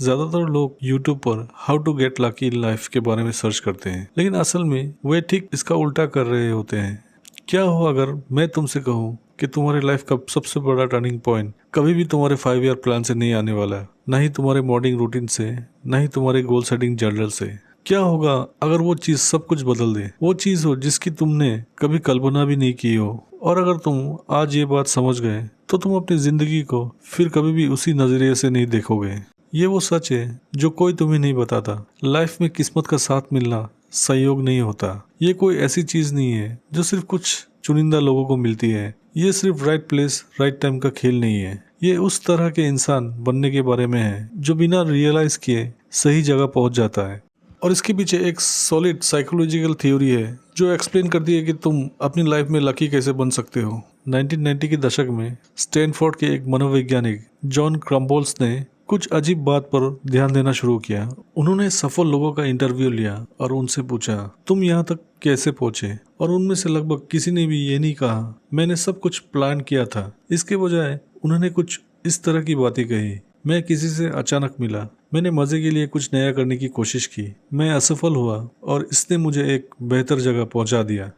ज्यादातर लोग YouTube पर how to get lucky in life के बारे में सर्च करते हैं, लेकिन असल में वे ठीक इसका उल्टा कर रहे होते हैं। क्या हो अगर मैं तुमसे कहूँ कि तुम्हारे लाइफ का सबसे बड़ा टर्निंग पॉइंट कभी भी तुम्हारे 5 ईयर प्लान से नहीं आने वाला, ना ही तुम्हारे मॉर्निंग रूटीन से, ना ही तुम्हारे गोल सेटिंग जर्नल से। क्या होगा अगर वो चीज सब कुछ बदल दे? वो चीज हो जिसकी तुमने कभी कल्पना भी नहीं की हो। और अगर तुम आज ये बात समझ गए तो तुम अपनी जिंदगी को फिर कभी भी उसी नजरिए से नहीं देखोगे। ये वो सच है जो कोई तुम्हें नहीं बताता। लाइफ में किस्मत का साथ मिलना संयोग नहीं होता। ये कोई ऐसी चीज नहीं है जो सिर्फ कुछ चुनिंदा लोगों को मिलती है। ये सिर्फ राइट प्लेस राइट टाइम का खेल नहीं है। ये उस तरह के इंसान बनने के बारे में है जो बिना रियलाइज किए सही जगह पहुंच जाता है। और इसके पीछे एक सॉलिड साइकोलॉजिकल थ्योरी है जो एक्सप्लेन करती है कि तुम अपनी लाइफ में लकी कैसे बन सकते हो। 1990 के दशक में स्टैनफोर्ड के एक मनोवैज्ञानिक जॉन क्रम्बोल्स ने कुछ अजीब बात पर ध्यान देना शुरू किया। उन्होंने सफल लोगों का इंटरव्यू लिया और उनसे पूछा, तुम यहाँ तक कैसे पहुंचे? और उनमें से लगभग किसी ने भी ये नहीं कहा, मैंने सब कुछ प्लान किया था। इसके बजाय उन्होंने कुछ इस तरह की बातें कही, मैं किसी से अचानक मिला, मैंने मजे के लिए कुछ नया करने की कोशिश की, मैं असफल हुआ और इसने मुझे एक बेहतर जगह पहुंचा दिया।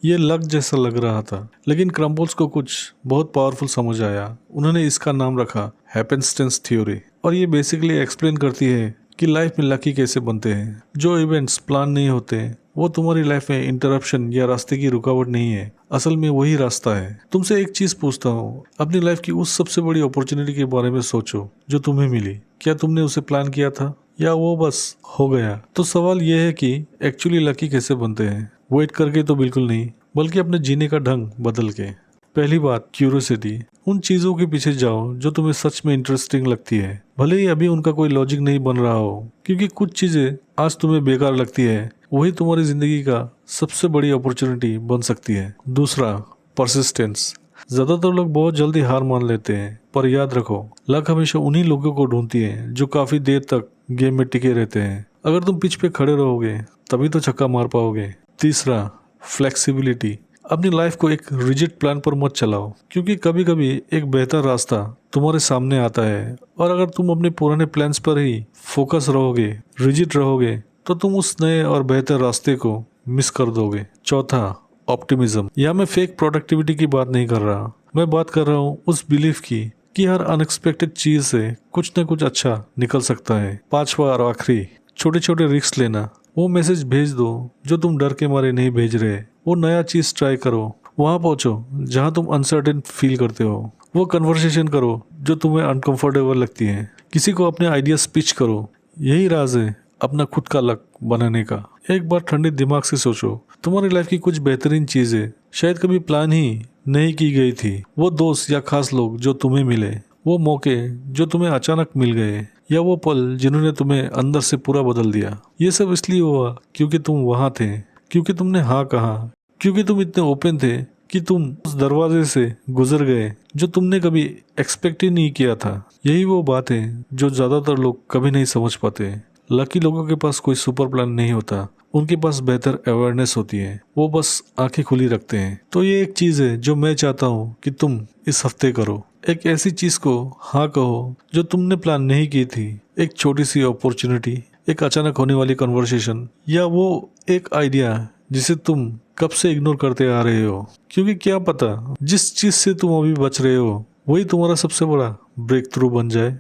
ये लक जैसा लग रहा था, लेकिन क्रम्बोल्स को कुछ बहुत पावरफुल समझ आया। उन्होंने इसका नाम रखा हैपेंस्टेंस थ्योरी। और ये बेसिकली एक्सप्लेन करती है कि लाइफ में लकी कैसे बनते हैं। जो इवेंट्स प्लान नहीं होते वो तुम्हारी लाइफ में इंटरप्शन या रास्ते की रुकावट नहीं है, असल में वही रास्ता है। तुमसे एक चीज पूछता हूँ, अपनी लाइफ की उस सबसे बड़ी अपॉर्चुनिटी के बारे में सोचो जो तुम्हें मिली। क्या तुमने उसे प्लान किया था या वो बस हो गया? तो सवाल यह है कि एक्चुअली लकी कैसे बनते हैं? वेट करके तो बिल्कुल नहीं, बल्कि अपने जीने का ढंग बदल के। पहली बात, क्यूरियोसिटी। उन चीजों के पीछे जाओ जो तुम्हें सच में इंटरेस्टिंग लगती है, भले ही अभी उनका कोई लॉजिक नहीं बन रहा हो। क्योंकि कुछ चीजें आज तुम्हें बेकार लगती है, वही तुम्हारी जिंदगी का सबसे बड़ी अपॉर्चुनिटी बन सकती है। दूसरा, परसिस्टेंस। ज्यादातर लोग बहुत जल्दी हार मान लेते हैं, पर याद रखो, लक हमेशा उन्हीं लोगों को ढूंढती है जो काफी देर तक गेम में टिके रहते हैं। अगर तुम पिच पे खड़े रहोगे तभी तो छक्का मार पाओगे। तीसरा, फ्लेक्सिबिलिटी। अपनी लाइफ को एक रिजिड प्लान पर मत चलाओ, क्योंकि कभी कभी एक बेहतर रास्ता तुम्हारे सामने आता है। और अगर तुम अपने पुराने प्लान्स पर ही फोकस रहोगे, रिजिड रहोगे, तो तुम उस नए और बेहतर रास्ते को मिस कर दोगे। चौथा, ऑप्टिमिज्म। यहाँ मैं फेक प्रोडक्टिविटी की बात नहीं कर रहा, मैं बात कर रहा हूँ उस बिलीफ की कि हर अनएक्सपेक्टेड चीज से कुछ न कुछ अच्छा निकल सकता है। पांचवा और आखिरी, छोटे छोटे रिस्क लेना। वो मैसेज भेज दो जो तुम डर के मारे नहीं भेज रहे। वो नया चीज ट्राई करो, वहां पहुंचो जहां तुम अनसर्टेन फील करते हो। वो कन्वर्सेशन करो जो तुम्हें अनकंफर्टेबल लगती है। किसी को अपने आइडियाज पिच करो। यही राज है अपना खुद का लक बनाने का। एक बार ठंडे दिमाग से सोचो, तुम्हारी लाइफ की कुछ बेहतरीन चीजें शायद कभी प्लान ही नहीं की गई थी। वो दोस्त या खास लोग जो तुम्हें मिले, वो मौके जो तुम्हें अचानक मिल गए, या वो पल जिन्होंने तुम्हें अंदर से पूरा बदल दिया। ये सब इसलिए हुआ क्योंकि तुम वहां थे, क्योंकि तुमने हाँ कहा, क्योंकि तुम इतने ओपन थे कि तुम उस दरवाजे से गुजर गए जो तुमने कभी एक्सपेक्ट ही नहीं किया था। यही वो बात है जो ज्यादातर लोग कभी नहीं समझ पाते। लकी लोगों के पास कोई सुपर प्लान नहीं होता, उनके पास बेहतर अवेयरनेस होती है, वो बस आंखें खुली रखते हैं। तो ये एक चीज है जो मैं चाहता हूँ कि तुम इस हफ्ते करो। एक ऐसी चीज को हाँ कहो जो तुमने प्लान नहीं की थी। एक छोटी सी अपॉर्चुनिटी, एक अचानक होने वाली कन्वर्सेशन, या वो एक आइडिया जिसे तुम कब से इग्नोर करते आ रहे हो। क्योंकि क्या पता जिस चीज से तुम अभी बच रहे हो वही तुम्हारा सबसे बड़ा ब्रेक थ्रू बन जाए।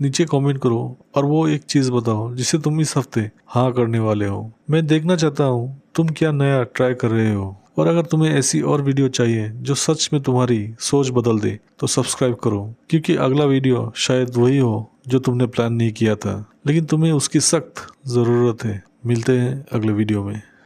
नीचे कमेंट करो और वो एक चीज बताओ जिसे तुम इस हफ्ते हाँ करने वाले हो। मैं देखना चाहता हूँ तुम क्या नया ट्राई कर रहे हो। और अगर तुम्हें ऐसी और वीडियो चाहिए जो सच में तुम्हारी सोच बदल दे तो सब्सक्राइब करो, क्योंकि अगला वीडियो शायद वही हो जो तुमने प्लान नहीं किया था, लेकिन तुम्हें उसकी सख्त जरूरत है। मिलते हैं अगले वीडियो में।